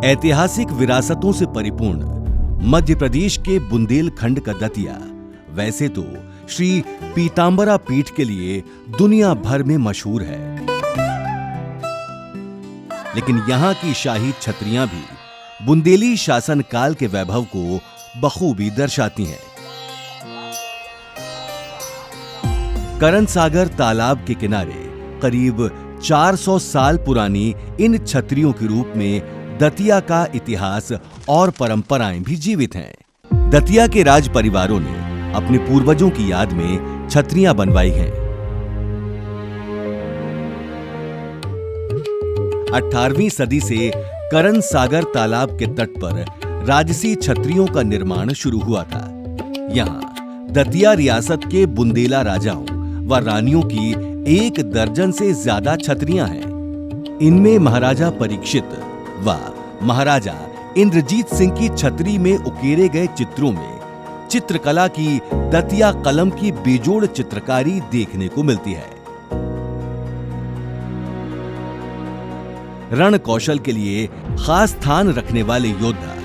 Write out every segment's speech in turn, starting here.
ऐतिहासिक विरासतों से परिपूर्ण मध्य प्रदेश के बुंदेलखंड का दतिया वैसे तो श्री पीतांबरा पीठ के लिए दुनिया भर में मशहूर है, लेकिन यहाँ की शाही छतरियां भी बुंदेली शासन काल के वैभव को बखूबी दर्शाती हैं। करण सागर तालाब के किनारे करीब 400 साल पुरानी इन छतरियों के रूप में दतिया का इतिहास और परंपराएं भी जीवित हैं। दतिया के राज परिवारों ने अपने पूर्वजों की याद में छतरियां बनवाई हैं। 18वीं सदी से करण सागर तालाब के तट पर राजसी छतरियों का निर्माण शुरू हुआ था। यहाँ दतिया रियासत के बुंदेला राजाओं व रानियों की 1 दर्जन से ज्यादा छतरियां हैं। इनमें महाराजा परीक्षित व महाराजा इंद्रजीत सिंह की छतरी में उकेरे गए चित्रों में चित्रकला की दतिया कलम की बेजोड़ चित्रकारी देखने को मिलती है। रण कौशल के लिए खास स्थान रखने वाले योद्धा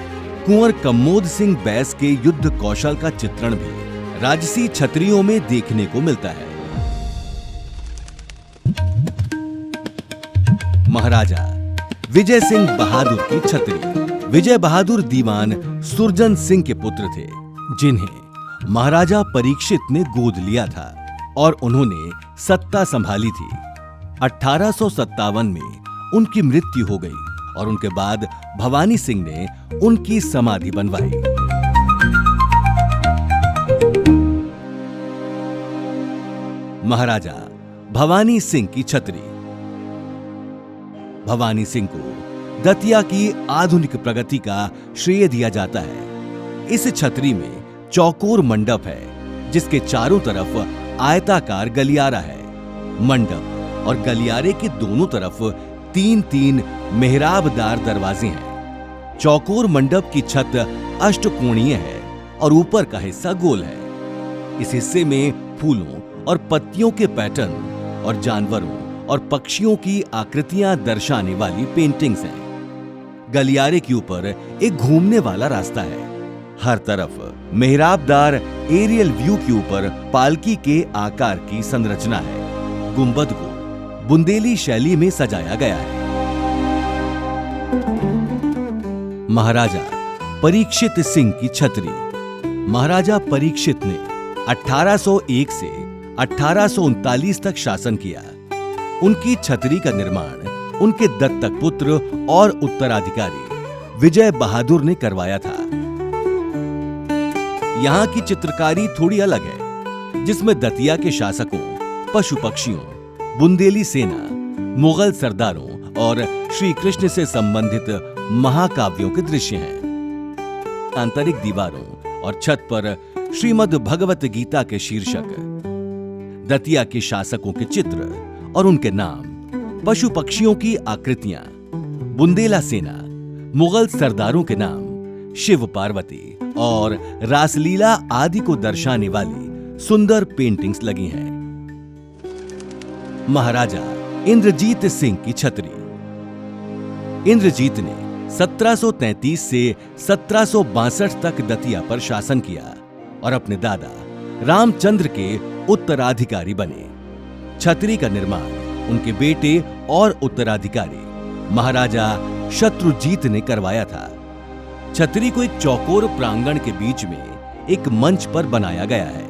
कुंवर कमोद सिंह बैस के युद्ध कौशल का चित्रण भी राजसी छतरियों में देखने को मिलता है। महाराजा विजय सिंह बहादुर की छतरी। विजय बहादुर दीवान सुरजन सिंह के पुत्र थे, जिन्हें महाराजा परीक्षित ने गोद लिया था और उन्होंने सत्ता संभाली थी। 1857 में उनकी मृत्यु हो गई और उनके बाद भवानी सिंह ने उनकी समाधि बनवाई। महाराजा भवानी सिंह की छतरी। भवानी सिंह को दतिया की आधुनिक प्रगति का श्रेय दिया जाता है। इस छतरी में चौकोर मंडप है, जिसके चारों तरफ आयताकार गलियारा है। मंडप और गलियारे के दोनों तरफ 3-3 मेहराबदार दरवाजे हैं। चौकोर मंडप की छत अष्टकोणीय है और ऊपर का हिस्सा गोल है। इस हिस्से में फूलों और पत्तियों के पैटर्न और जानवरों और पक्षियों की आकृतियां दर्शाने वाली पेंटिंग्स हैं। गलियारे के ऊपर एक घूमने वाला रास्ता है। हर तरफ मेहराबदार एरियल व्यू के ऊपर पालकी के आकार की संरचना है। गुंबद को बुंदेली शैली में सजाया गया है। महाराजा परीक्षित सिंह की छतरी। महाराजा परीक्षित ने 1801 से 1839 तक शासन किया। उनकी छतरी का निर्माण उनके दत्तक पुत्र और उत्तराधिकारी विजय बहादुर ने करवाया था। यहाँ की चित्रकारी थोड़ी अलग है, जिसमें दतिया के शासकों, पशु पक्षियों, बुंदेली सेना, मुगल सरदारों और श्री कृष्ण से संबंधित महाकाव्यों के दृश्य हैं। आंतरिक दीवारों और छत पर श्रीमद् भगवत गीता के शीर्षक, दतिया के शासकों के चित्र और उनके नाम, पशु पक्षियों की आकृतियां, बुंदेला सेना, मुगल सरदारों के नाम, शिव पार्वती और रासलीला आदि को दर्शाने वाली सुंदर पेंटिंग्स लगी हैं। महाराजा इंद्रजीत सिंह की छतरी। इंद्रजीत ने 1733 से 1762 तक दतिया पर शासन किया और अपने दादा रामचंद्र के उत्तराधिकारी बने। छतरी का निर्माण उनके बेटे और उत्तराधिकारी महाराजा शत्रुजीत ने करवाया था। छतरी को एक चौकोर प्रांगण के बीच में एक मंच पर बनाया गया है।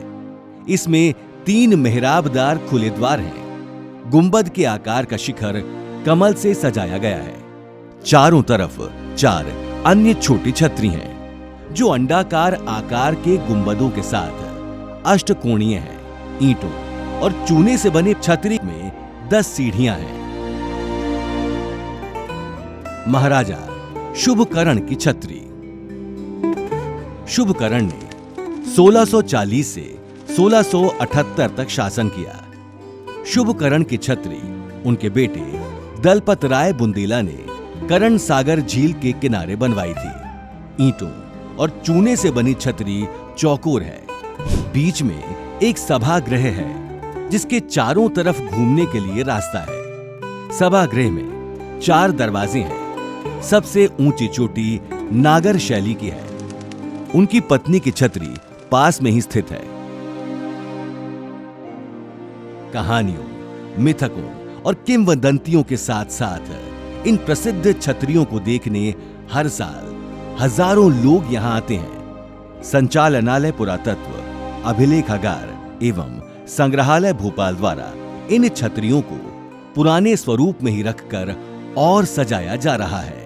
इसमें 3 मेहराबदार खुले द्वार हैं। गुंबद के आकार का शिखर कमल से सजाया गया है। चारों तरफ 4 अन्य छोटी छतरी हैं, जो अंडाकार आकार के गुंबदों के साथ अष्टकोणीय हैं। ईंटों और चूने से बने छतरी में 10 सीढ़ियां हैं। महाराजा शुभकरण की छतरी। शुभकरण ने 1640 से 1678 तक शासन किया। शुभकरण की छतरी उनके बेटे दलपत राय बुंदेला ने करण सागर झील के किनारे बनवाई थी। ईंटों और चूने से बनी छतरी चौकोर है। बीच में एक सभागृह है, जिसके चारों तरफ घूमने के लिए रास्ता है। सभागृह में 4 दरवाजे हैं। सबसे ऊंची चोटी नागर शैली की है। उनकी पत्नी की छतरी पास में ही स्थित है। कहानियों, मिथकों और किंवदंतियों के साथ साथ इन प्रसिद्ध छतरियों को देखने हर साल हजारों लोग यहां आते हैं। संचालनालय पुरातत्व, अभिलेखागार एवं संग्रहालय भोपाल द्वारा इन छतरियों को पुराने स्वरूप में ही रखकर और सजाया जा रहा है।